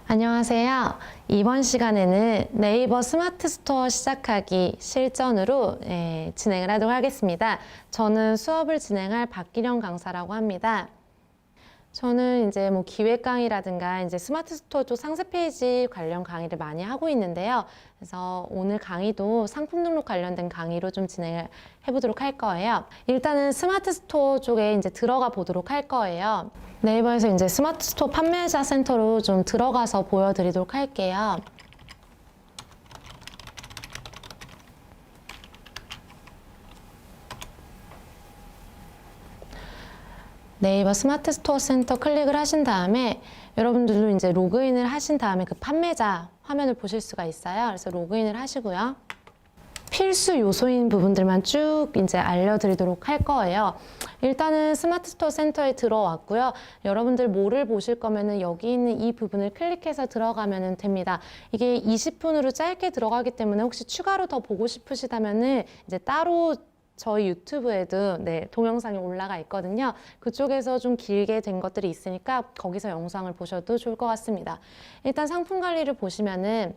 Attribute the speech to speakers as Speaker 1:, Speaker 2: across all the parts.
Speaker 1: 안녕하세요. 이번 시간에는 네이버 스마트 스토어 시작하기 실전으로 진행을 하도록 하겠습니다. 저는 수업을 진행할 박기령 강사라고 합니다. 저는 이제 뭐 기획 강의라든가 이제 스마트 스토어 쪽 상세 페이지 관련 강의를 많이 하고 있는데요. 그래서 오늘 강의도 상품 등록 관련된 강의로 좀 진행을 해보도록 할 거예요. 일단은 스마트 스토어 쪽에 이제 들어가 보도록 할 거예요. 네이버에서 이제 스마트 스토어 판매자 센터로 좀 들어가서 보여드리도록 할게요. 네이버 스마트 스토어 센터 클릭을 하신 다음에 여러분들도 이제 로그인을 하신 다음에 그 판매자 화면을 보실 수가 있어요. 그래서 로그인을 하시고요. 필수 요소인 부분들만 쭉 이제 알려드리도록 할 거예요. 일단은 스마트 스토어 센터에 들어왔고요. 여러분들 뭐를 보실 거면은 여기 있는 이 부분을 클릭해서 들어가면 됩니다. 이게 20분으로 짧게 들어가기 때문에 혹시 추가로 더 보고 싶으시다면은 이제 따로 저희 유튜브에도 동영상이 올라가 있거든요. 그쪽에서 좀 길게 된 것들이 있으니까 거기서 영상을 보셔도 좋을 것 같습니다. 일단 상품 관리를 보시면은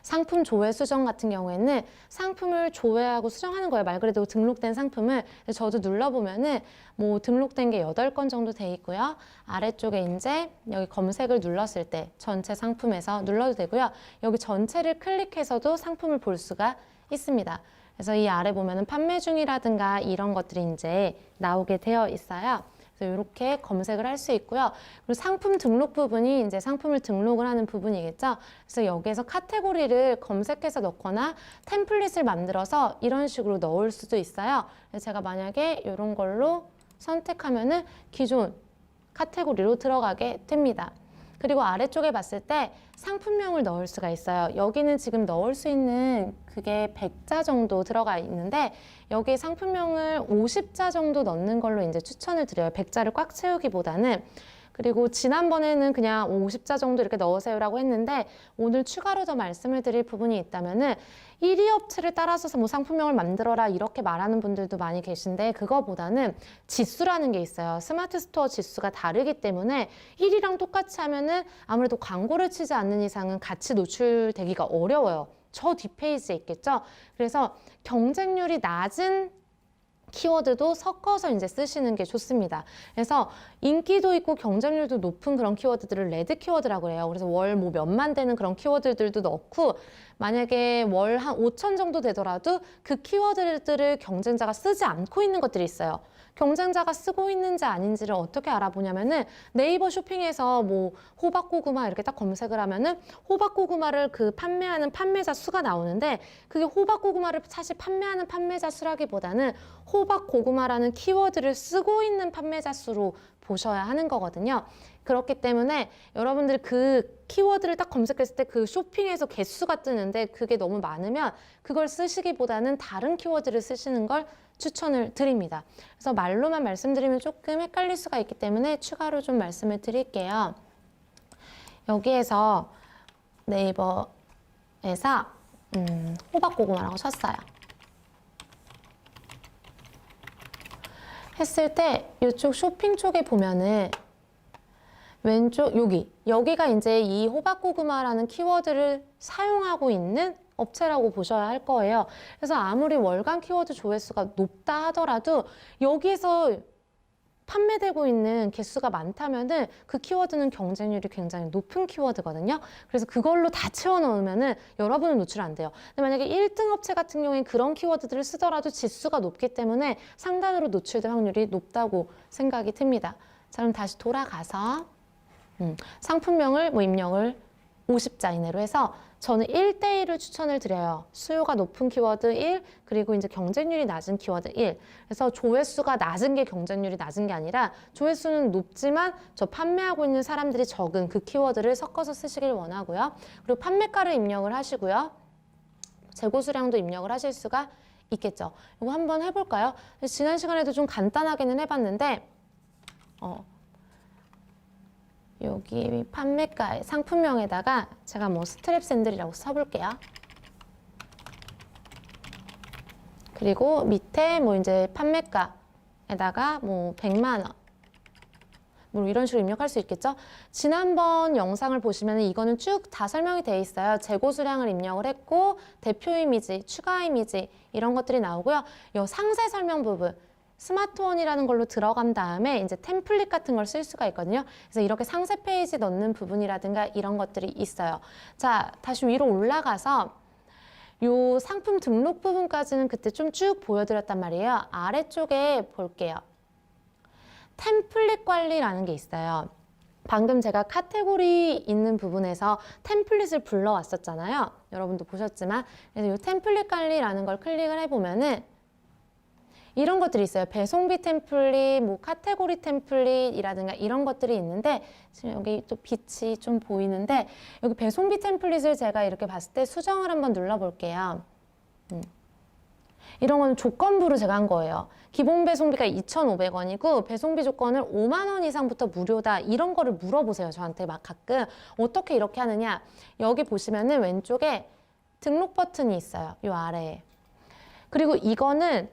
Speaker 1: 상품 조회 수정 같은 경우에는 상품을 조회하고 수정하는 거예요. 말 그대로 등록된 상품을. 저도 눌러보면은 뭐 등록된 게 8건 정도 돼 있고요. 아래쪽에 이제 여기 검색을 눌렀을 때 전체 상품에서 눌러도 되고요. 여기 전체를 클릭해서도 상품을 볼 수가 있습니다. 그래서 이 아래 보면은 판매 중이라든가 이런 것들이 이제 나오게 되어 있어요. 그래서 이렇게 검색을 할 수 있고요. 그리고 상품 등록 부분이 이제 상품을 등록을 하는 부분이겠죠. 그래서 여기에서 카테고리를 검색해서 넣거나 템플릿을 만들어서 이런 식으로 넣을 수도 있어요. 그래서 제가 만약에 이런 걸로 선택하면은 기존 카테고리로 들어가게 됩니다. 그리고 아래쪽에 봤을 때 상품명을 넣을 수가 있어요. 여기는 지금 넣을 수 있는 그게 100자 정도 들어가 있는데 여기 상품명을 50자 정도 넣는 걸로 이제 추천을 드려요. 100자를 꽉 채우기보다는. 그리고 지난번에는 그냥 50자 정도 이렇게 넣으세요라고 했는데 오늘 추가로 더 말씀을 드릴 부분이 있다면은 1위 업체를 따라서서 뭐 상품명을 만들어라 이렇게 말하는 분들도 많이 계신데 그거보다는 지수라는 게 있어요. 스마트 스토어 지수가 다르기 때문에 1위랑 똑같이 하면은 아무래도 광고를 치지 않는 이상은 같이 노출되기가 어려워요. 저 뒷페이지에 있겠죠. 그래서 경쟁률이 낮은 키워드도 섞어서 이제 쓰시는 게 좋습니다. 그래서 인기도 있고 경쟁률도 높은 그런 키워드들을 레드 키워드라고 해요. 그래서 월 뭐 몇만 되는 그런 키워드들도 넣고 만약에 월 한 5천 정도 되더라도 그 키워드들을 경쟁자가 쓰지 않고 있는 것들이 있어요. 경쟁자가 쓰고 있는지 아닌지를 어떻게 알아보냐면은 네이버 쇼핑에서 뭐 호박고구마 이렇게 딱 검색을 하면은 호박고구마를 그 판매하는 판매자 수가 나오는데 그게 호박고구마를 사실 판매하는 판매자 수라기보다는 호박고구마라는 키워드를 쓰고 있는 판매자 수로 보셔야 하는 거거든요. 그렇기 때문에 여러분들 그 키워드를 딱 검색했을 때 그 쇼핑에서 개수가 뜨는데 그게 너무 많으면 그걸 쓰시기보다는 다른 키워드를 쓰시는 걸 추천을 드립니다. 그래서 말로만 말씀드리면 조금 헷갈릴 수가 있기 때문에 추가로 좀 말씀을 드릴게요. 여기에서 네이버에서 호박고구마라고 쳤어요. 했을 때 이쪽 쇼핑 쪽에 보면은 왼쪽 여기가 이제 이 호박고구마라는 키워드를 사용하고 있는 업체라고 보셔야 할 거예요. 그래서 아무리 월간 키워드 조회수가 높다 하더라도 여기에서 판매되고 있는 개수가 많다면은 그 키워드는 경쟁률이 굉장히 높은 키워드거든요. 그래서 그걸로 다 채워 넣으면은 여러분은 노출 안 돼요. 근데 만약에 1등 업체 같은 경우엔 그런 키워드들을 쓰더라도 지수가 높기 때문에 상단으로 노출될 확률이 높다고 생각이 듭니다. 자, 그럼 다시 돌아가서 상품명을 뭐 입력을 50자 이내로 해서 저는 1대1을 추천을 드려요. 수요가 높은 키워드 1, 그리고 이제 경쟁률이 낮은 키워드 1. 그래서 조회수가 낮은 게 경쟁률이 낮은 게 아니라 조회수는 높지만 저 판매하고 있는 사람들이 적은 그 키워드를 섞어서 쓰시길 원하고요. 그리고 판매가를 입력을 하시고요. 재고 수량도 입력을 하실 수가 있겠죠. 이거 한번 해볼까요? 지난 시간에도 좀 간단하게는 해봤는데 여기 판매가에 상품명에다가 제가 뭐 스트랩 샌들이라고 써볼게요. 그리고 밑에 뭐 이제 판매가에다가 뭐 100만 원. 뭐 이런 식으로 입력할 수 있겠죠? 지난번 영상을 보시면 이거는 쭉 다 설명이 돼 있어요. 재고 수량을 입력을 했고 대표 이미지, 추가 이미지 이런 것들이 나오고요. 이 상세 설명 부분 스마트원이라는 걸로 들어간 다음에 이제 템플릿 같은 걸 쓸 수가 있거든요. 그래서 이렇게 상세 페이지 넣는 부분이라든가 이런 것들이 있어요. 자, 다시 위로 올라가서 요 상품 등록 부분까지는 그때 좀 쭉 보여드렸단 말이에요. 아래쪽에 볼게요. 템플릿 관리라는 게 있어요. 방금 제가 카테고리 있는 부분에서 템플릿을 불러왔었잖아요. 여러분도 보셨지만 그래서 이 템플릿 관리라는 걸 클릭을 해보면은 이런 것들이 있어요. 배송비 템플릿, 뭐 카테고리 템플릿이라든가 이런 것들이 있는데 지금 여기 또 빛이 좀 보이는데 여기 배송비 템플릿을 제가 이렇게 봤을 때 수정을 한번 눌러볼게요. 이런 건 조건부로 제가 한 거예요. 기본 배송비가 2,500원이고 배송비 조건을 5만 원 이상부터 무료다. 이런 거를 물어보세요. 저한테 막 가끔. 어떻게 이렇게 하느냐. 여기 보시면은 왼쪽에 등록 버튼이 있어요. 이 아래에. 그리고 이거는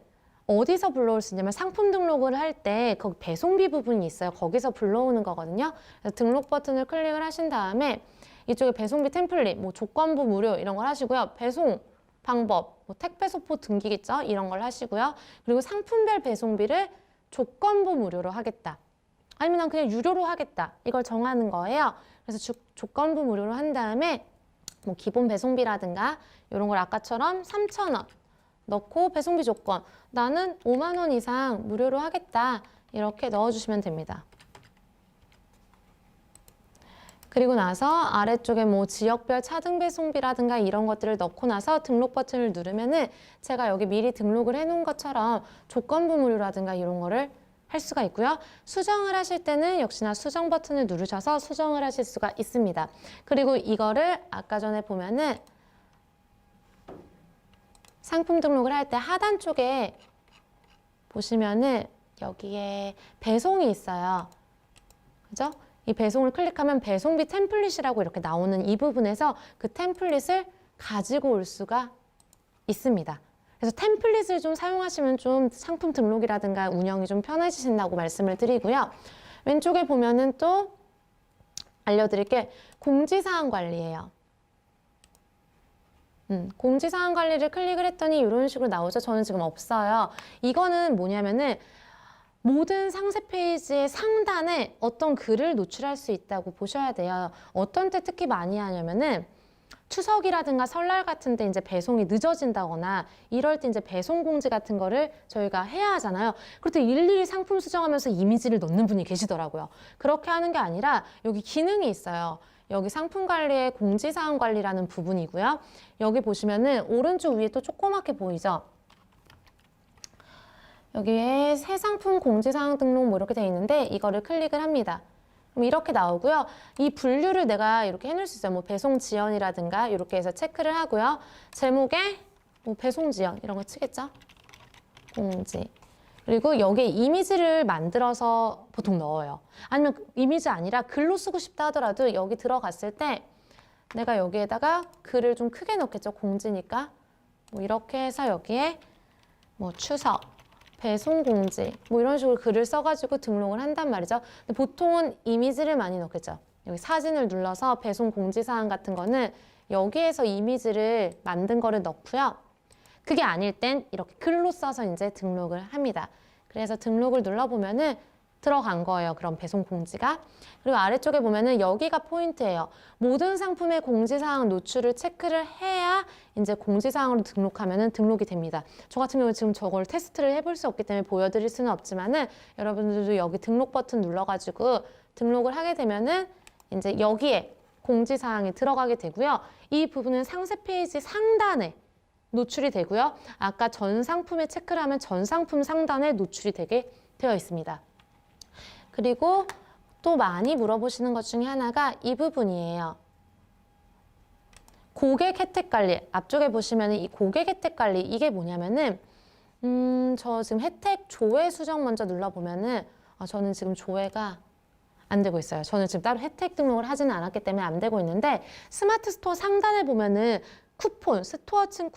Speaker 1: 어디서 불러올 수 있냐면 상품 등록을 할 때 거기 배송비 부분이 있어요. 거기서 불러오는 거거든요. 그래서 등록 버튼을 클릭을 하신 다음에 이쪽에 배송비 템플릿, 뭐 조건부 무료 이런 걸 하시고요. 배송 방법, 뭐 택배 소포 등기겠죠? 이런 걸 하시고요. 그리고 상품별 배송비를 조건부 무료로 하겠다. 아니면 난 그냥 유료로 하겠다. 이걸 정하는 거예요. 그래서 조건부 무료로 한 다음에 뭐 기본 배송비라든가 이런 걸 아까처럼 3,000원 넣고 배송비 조건 나는 5만 원 이상 무료로 하겠다. 이렇게 넣어주시면 됩니다. 그리고 나서 아래쪽에 뭐 지역별 차등 배송비라든가 이런 것들을 넣고 나서 등록 버튼을 누르면은 제가 여기 미리 등록을 해놓은 것처럼 조건부 무료라든가 이런 거를 할 수가 있고요. 수정을 하실 때는 역시나 수정 버튼을 누르셔서 수정을 하실 수가 있습니다. 그리고 이거를 아까 전에 보면은 상품 등록을 할 때 하단 쪽에 보시면은 여기에 배송이 있어요. 그죠? 이 배송을 클릭하면 배송비 템플릿이라고 이렇게 나오는 이 부분에서 그 템플릿을 가지고 올 수가 있습니다. 그래서 템플릿을 좀 사용하시면 좀 상품 등록이라든가 운영이 좀 편해지신다고 말씀을 드리고요. 왼쪽에 보면은 또 알려드릴 게 공지사항 관리예요. 공지사항 관리를 클릭을 했더니 이런 식으로 나오죠. 저는 지금 없어요. 이거는 뭐냐면은 모든 상세 페이지의 상단에 어떤 글을 노출할 수 있다고 보셔야 돼요. 어떤 때 특히 많이 하냐면은 추석이라든가 설날 같은 때 이제 배송이 늦어진다거나 이럴 때 이제 배송 공지 같은 거를 저희가 해야 하잖아요. 그럴 때 일일이 상품 수정하면서 이미지를 넣는 분이 계시더라고요. 그렇게 하는 게 아니라 여기 기능이 있어요. 여기 상품 관리의 공지사항 관리라는 부분이고요. 여기 보시면은 오른쪽 위에 또 조그맣게 보이죠? 여기에 새 상품 공지사항 등록 뭐 이렇게 돼 있는데 이거를 클릭을 합니다. 그럼 이렇게 나오고요. 이 분류를 내가 이렇게 해놓을 수 있어요. 뭐 배송 지연이라든가 이렇게 해서 체크를 하고요. 제목에 뭐 배송 지연 이런 거 치겠죠? 공지. 그리고 여기에 이미지를 만들어서 보통 넣어요. 아니면 이미지 아니라 글로 쓰고 싶다 하더라도 여기 들어갔을 때 내가 여기에다가 글을 좀 크게 넣겠죠. 공지니까. 뭐 이렇게 해서 여기에 뭐 추석, 배송 공지 뭐 이런 식으로 글을 써가지고 등록을 한단 말이죠. 근데 보통은 이미지를 많이 넣겠죠. 여기 사진을 눌러서 배송 공지사항 같은 거는 여기에서 이미지를 만든 거를 넣고요. 그게 아닐 땐 이렇게 글로 써서 이제 등록을 합니다. 그래서 등록을 눌러보면은 들어간 거예요. 그럼 배송 공지가. 그리고 아래쪽에 보면은 여기가 포인트예요. 모든 상품의 공지사항 노출을 체크를 해야 이제 공지사항으로 등록하면은 등록이 됩니다. 저 같은 경우는 지금 저걸 테스트를 해볼 수 없기 때문에 보여드릴 수는 없지만은 여러분들도 여기 등록 버튼 눌러가지고 등록을 하게 되면은 이제 여기에 공지사항이 들어가게 되고요. 이 부분은 상세 페이지 상단에 노출이 되고요. 아까 전 상품에 체크를 하면 전 상품 상단에 노출이 되게 되어 있습니다. 그리고 또 많이 물어보시는 것 중에 하나가 이 부분이에요. 고객 혜택 관리. 앞쪽에 보시면 이 고객 혜택 관리 이게 뭐냐면은 저 지금 혜택 조회 수정 먼저 눌러보면은 저는 지금 조회가 안 되고 있어요. 저는 지금 따로 혜택 등록을 하지는 않았기 때문에 안 되고 있는데 스마트 스토어 상단에 보면은 쿠폰, 스토어찜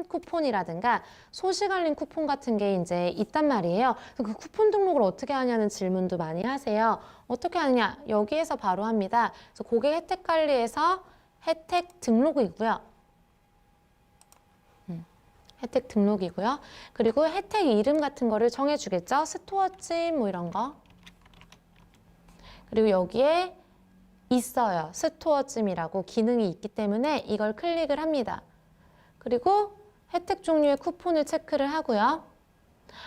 Speaker 1: 쿠폰이라든가 소식 알림 쿠폰 같은 게 이제 있단 말이에요. 그 쿠폰 등록을 어떻게 하냐는 질문도 많이 하세요. 어떻게 하느냐? 여기에서 바로 합니다. 그래서 고객 혜택 관리에서 혜택 등록이고요. 혜택 등록이고요. 그리고 혜택 이름 같은 거를 정해주겠죠. 스토어찜 뭐 이런 거. 그리고 여기에 있어요. 스토어찜이라고 기능이 있기 때문에 이걸 클릭을 합니다. 그리고 혜택 종류의 쿠폰을 체크를 하고요.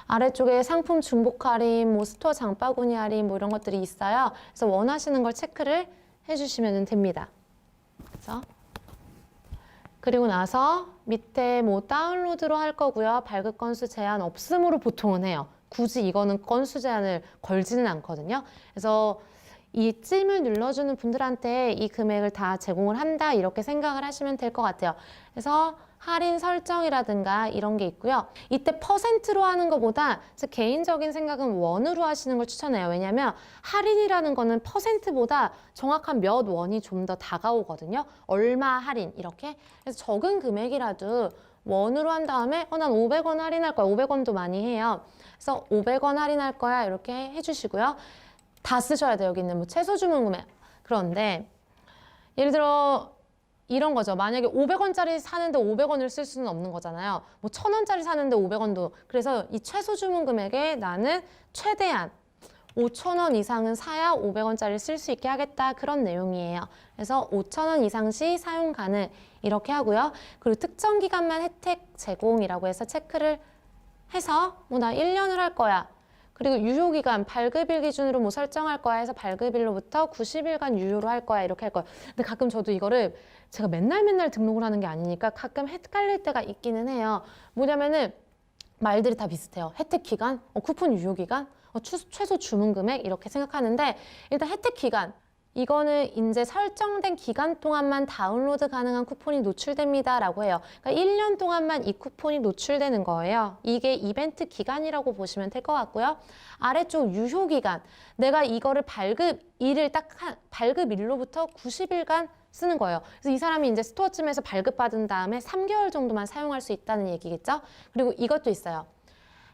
Speaker 1: 아래쪽에 상품 중복 할인, 뭐 스토어 장바구니 할인 뭐 이런 것들이 있어요. 그래서 원하시는 걸 체크를 해주시면 됩니다. 그래서 그리고 나서 밑에 뭐 다운로드로 할 거고요. 발급 건수 제한 없음으로 보통은 해요. 굳이 이거는 건수 제한을 걸지는 않거든요. 그래서 이 찜을 눌러주는 분들한테 이 금액을 다 제공을 한다 이렇게 생각을 하시면 될 것 같아요. 그래서 할인 설정이라든가 이런 게 있고요. 이때 퍼센트로 하는 것보다 제 개인적인 생각은 원으로 하시는 걸 추천해요. 왜냐하면 할인이라는 거는 퍼센트보다 정확한 몇 원이 좀 더 다가오거든요. 얼마 할인 이렇게. 그래서 적은 금액이라도 원으로 한 다음에 난 500원 할인할 거야. 500원도 많이 해요. 그래서 500원 할인할 거야 이렇게 해주시고요. 다 쓰셔야 돼요. 여기 있는 뭐 최소 주문 금액. 그런데 예를 들어 이런 거죠. 만약에 500원짜리 사는데 500원을 쓸 수는 없는 거잖아요. 뭐 1000원짜리 사는데 500원도. 그래서 이 최소 주문 금액에 나는 최대한 5,000원 이상은 사야 500원짜리 쓸 수 있게 하겠다. 그런 내용이에요. 그래서 5,000원 이상 시 사용 가능 이렇게 하고요. 그리고 특정 기간만 혜택 제공이라고 해서 체크를 해서 뭐 나 1년을 할 거야. 그리고 유효기간 발급일 기준으로 뭐 설정할 거야 해서 발급일로부터 90일간 유효로 할 거야 이렇게 할 거야. 근데 가끔 저도 이거를 제가 맨날 등록을 하는 게 아니니까 가끔 헷갈릴 때가 있기는 해요. 뭐냐면은 말들이 다 비슷해요. 혜택 기간, 쿠폰 유효 기간, 최소 주문 금액 이렇게 생각하는데 일단 혜택 기간 이거는 이제 설정된 기간 동안만 다운로드 가능한 쿠폰이 노출됩니다 라고 해요. 그러니까 1년 동안만 이 쿠폰이 노출되는 거예요. 이게 이벤트 기간이라고 보시면 될 것 같고요. 아래쪽 유효 기간, 내가 이거를 발급일을 발급일로부터 90일간 쓰는 거예요. 그래서 이 사람이 이제 스토어쯤에서 발급받은 다음에 3개월 정도만 사용할 수 있다는 얘기겠죠. 그리고 이것도 있어요.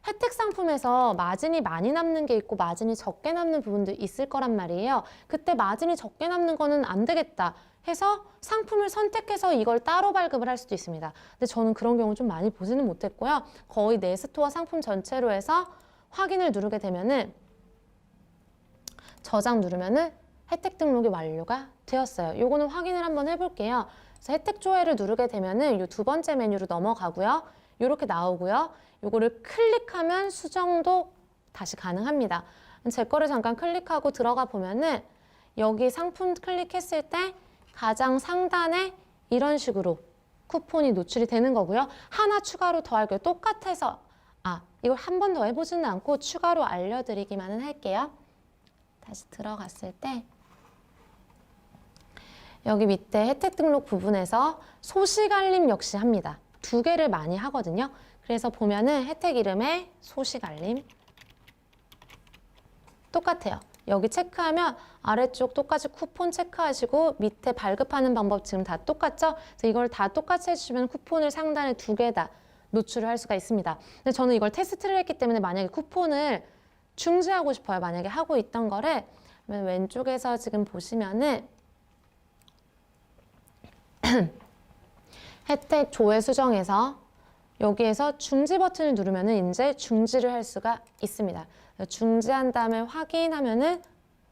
Speaker 1: 혜택 상품에서 마진이 많이 남는 게 있고 마진이 적게 남는 부분도 있을 거란 말이에요. 그때 마진이 적게 남는 거는 안 되겠다 해서 상품을 선택해서 이걸 따로 발급을 할 수도 있습니다. 근데 저는 그런 경우 좀 많이 보지는 못했고요. 거의 내 스토어 상품 전체로 해서 확인을 누르게 되면은 저장 누르면은 혜택 등록이 완료가 되었어요. 요거는 확인을 한번 해볼게요. 그래서 혜택 조회를 누르게 되면은 요 두 번째 메뉴로 넘어가고요. 요렇게 나오고요. 요거를 클릭하면 수정도 다시 가능합니다. 제 거를 잠깐 클릭하고 들어가 보면은 여기 상품 클릭했을 때 가장 상단에 이런 식으로 쿠폰이 노출이 되는 거고요. 하나 추가로 더 할게요. 똑같아서 이걸 한 번 더 해보지는 않고 추가로 알려드리기만은 할게요. 다시 들어갔을 때 여기 밑에 혜택 등록 부분에서 소식 알림 역시 합니다. 두 개를 많이 하거든요. 그래서 보면은 혜택 이름에 소식 알림 똑같아요. 여기 체크하면 아래쪽 똑같이 쿠폰 체크하시고 밑에 발급하는 방법 지금 다 똑같죠? 그래서 이걸 다 똑같이 해주시면 쿠폰을 상단에 두 개 다 노출을 할 수가 있습니다. 근데 저는 이걸 테스트를 했기 때문에 만약에 쿠폰을 중지하고 싶어요. 만약에 하고 있던 거를 왼쪽에서 지금 보시면은 혜택 조회 수정에서 여기에서 중지 버튼을 누르면은 이제 중지를 할 수가 있습니다. 중지한 다음에 확인하면은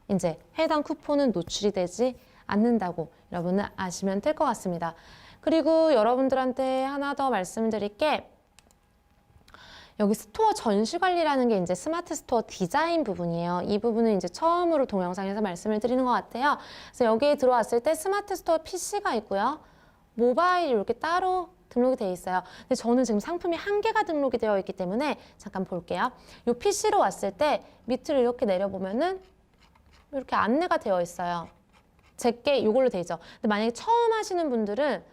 Speaker 1: 이제 해당 쿠폰은 노출이 되지 않는다고 여러분은 아시면 될 것 같습니다. 그리고 여러분들한테 하나 더 말씀드릴 게 여기 스토어 전시 관리라는 게 이제 스마트 스토어 디자인 부분이에요. 이 부분은 이제 처음으로 동영상에서 말씀을 드리는 것 같아요. 그래서 여기에 들어왔을 때 스마트 스토어 PC가 있고요. 모바일이 이렇게 따로 등록이 되어 있어요. 근데 저는 지금 상품이 한 개가 등록이 되어 있기 때문에 잠깐 볼게요. 이 PC로 왔을 때 밑으로 이렇게 내려보면은 이렇게 안내가 되어 있어요. 제게 이걸로 되어 있죠. 근데 만약에 처음 하시는 분들은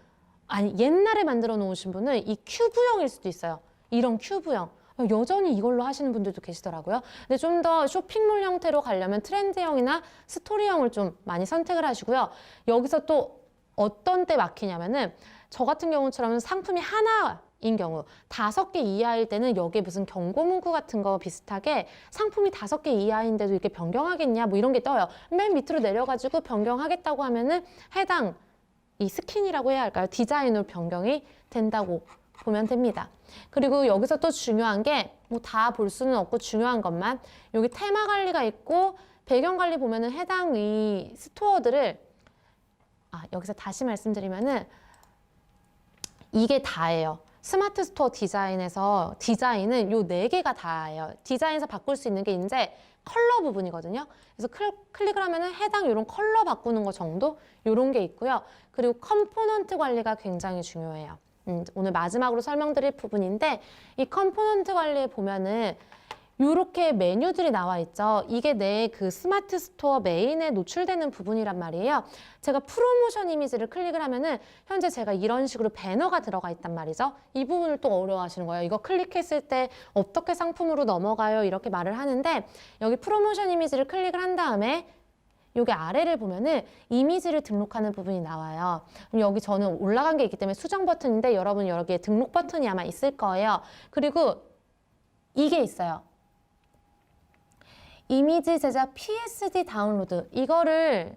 Speaker 1: 옛날에 만들어 놓으신 분은 이 큐브형일 수도 있어요. 이런 큐브형. 여전히 이걸로 하시는 분들도 계시더라고요. 근데 좀 더 쇼핑몰 형태로 가려면 트렌드형이나 스토리형을 좀 많이 선택을 하시고요. 여기서 또 어떤 때 막히냐면은 저 같은 경우처럼 상품이 하나인 경우 5개 이하일 때는 여기에 무슨 경고 문구 같은 거 비슷하게 상품이 5개 이하인데도 이렇게 변경하겠냐 뭐 이런 게 떠요. 맨 밑으로 내려가지고 변경하겠다고 하면은 해당 이 스킨이라고 해야 할까요? 디자인으로 변경이 된다고 보면 됩니다. 그리고 여기서 또 중요한 게 뭐 다 볼 수는 없고 중요한 것만 여기 테마 관리가 있고 배경 관리 보면은 해당 이 스토어들을 여기서 다시 말씀드리면은 이게 다예요. 스마트 스토어 디자인에서 디자인은 요 4개가 다예요. 디자인에서 바꿀 수 있는 게 이제 컬러 부분이거든요. 그래서 클릭을 하면은 해당 이런 컬러 바꾸는 거 정도 요런 게 있고요. 그리고 컴포넌트 관리가 굉장히 중요해요. 오늘 마지막으로 설명드릴 부분인데 이 컴포넌트 관리에 보면은 이렇게 메뉴들이 나와 있죠. 이게 내 그 스마트 스토어 메인에 노출되는 부분이란 말이에요. 제가 프로모션 이미지를 클릭을 하면은 현재 제가 이런 식으로 배너가 들어가 있단 말이죠. 이 부분을 또 어려워하시는 거예요. 이거 클릭했을 때 어떻게 상품으로 넘어가요? 이렇게 말을 하는데 여기 프로모션 이미지를 클릭을 한 다음에 여기 아래를 보면은 이미지를 등록하는 부분이 나와요. 그럼 여기 저는 올라간 게 있기 때문에 수정 버튼인데 여러분 여기에 등록 버튼이 아마 있을 거예요. 그리고 이게 있어요. 이미지 제작 PSD 다운로드. 이거를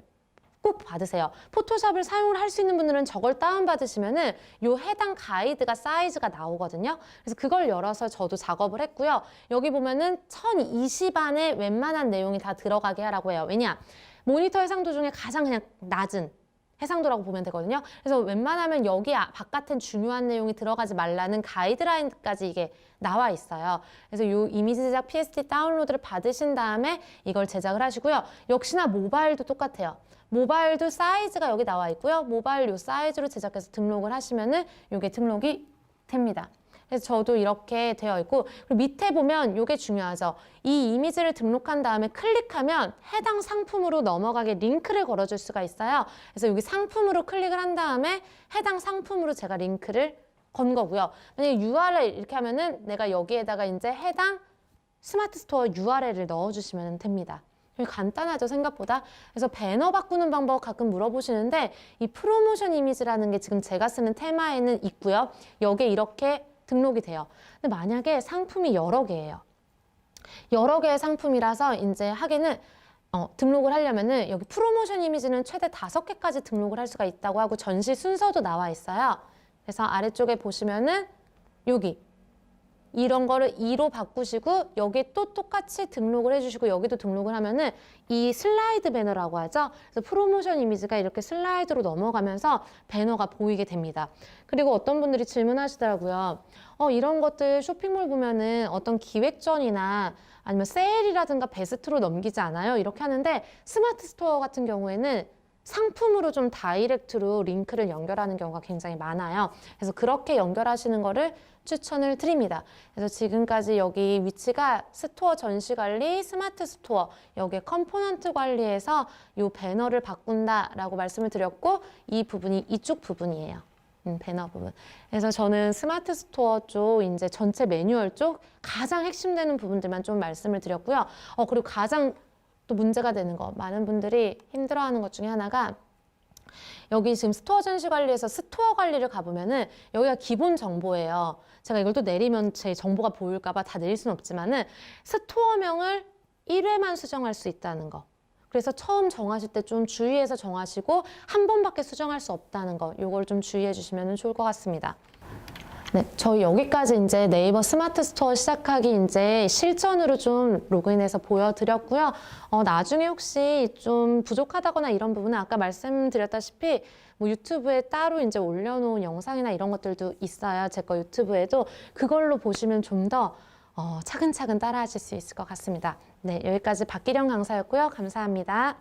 Speaker 1: 꼭 받으세요. 포토샵을 사용을 할 수 있는 분들은 저걸 다운받으시면은 요 해당 가이드가 사이즈가 나오거든요. 그래서 그걸 열어서 저도 작업을 했고요. 여기 보면은 1020 안에 웬만한 내용이 다 들어가게 하라고 해요. 왜냐? 모니터 해상도 중에 가장 그냥 낮은 해상도라고 보면 되거든요. 그래서 웬만하면 여기 바깥엔 중요한 내용이 들어가지 말라는 가이드라인까지 이게 나와 있어요. 그래서 이 이미지 제작 PSD 다운로드를 받으신 다음에 이걸 제작을 하시고요. 역시나 모바일도 똑같아요. 모바일도 사이즈가 여기 나와 있고요. 모바일 요 사이즈로 제작해서 등록을 하시면은 이게 등록이 됩니다. 그래서 저도 이렇게 되어 있고 그리고 밑에 보면 이게 중요하죠. 이 이미지를 등록한 다음에 클릭하면 해당 상품으로 넘어가게 링크를 걸어줄 수가 있어요. 그래서 여기 상품으로 클릭을 한 다음에 해당 상품으로 제가 링크를 건 거고요. 만약에 URL 이렇게 하면은 내가 여기에다가 이제 해당 스마트 스토어 URL을 넣어주시면 됩니다. 간단하죠, 생각보다. 그래서 배너 바꾸는 방법 가끔 물어보시는데 이 프로모션 이미지라는 게 지금 제가 쓰는 테마에는 있고요. 여기에 이렇게 등록이 돼요. 근데 만약에 상품이 여러 개예요. 여러 개의 상품이라서 이제 하기는 등록을 하려면은 여기 프로모션 이미지는 최대 5개까지 등록을 할 수가 있다고 하고 전시 순서도 나와 있어요. 그래서 아래쪽에 보시면은 여기 이런 거를 2로 바꾸시고 여기 또 똑같이 등록을 해주시고 여기도 등록을 하면은 이 슬라이드 배너라고 하죠. 그래서 프로모션 이미지가 이렇게 슬라이드로 넘어가면서 배너가 보이게 됩니다. 그리고 어떤 분들이 질문하시더라고요. 이런 것들 쇼핑몰 보면은 어떤 기획전이나 아니면 세일이라든가 베스트로 넘기지 않아요? 이렇게 하는데 스마트 스토어 같은 경우에는 상품으로 좀 다이렉트로 링크를 연결하는 경우가 굉장히 많아요. 그래서 그렇게 연결하시는 거를 추천을 드립니다. 그래서 지금까지 여기 위치가 스토어 전시 관리, 스마트 스토어, 여기에 컴포넌트 관리에서 이 배너를 바꾼다라고 말씀을 드렸고 이 부분이 이쪽 부분이에요. 배너 부분. 그래서 저는 스마트 스토어 쪽 이제 전체 매뉴얼 쪽 가장 핵심되는 부분들만 좀 말씀을 드렸고요. 그리고 가장 또 문제가 되는 거 많은 분들이 힘들어하는 것 중에 하나가 여기 지금 스토어 전시 관리에서 스토어 관리를 가보면은 여기가 기본 정보예요. 제가 이걸 또 내리면 제 정보가 보일까봐 다 내릴 수는 없지만은 스토어명을 1회만 수정할 수 있다는 거. 그래서 처음 정하실 때 좀 주의해서 정하시고 한 번밖에 수정할 수 없다는 거. 요걸 좀 주의해 주시면 좋을 것 같습니다. 네, 저희 여기까지 이제 네이버 스마트 스토어 시작하기 이제 실전으로 좀 로그인해서 보여드렸고요. 나중에 혹시 좀 부족하다거나 이런 부분은 아까 말씀드렸다시피 뭐 유튜브에 따로 이제 올려놓은 영상이나 이런 것들도 있어요. 제 거 유튜브에도 그걸로 보시면 좀 더 차근차근 따라하실 수 있을 것 같습니다. 네, 여기까지 박기령 강사였고요. 감사합니다.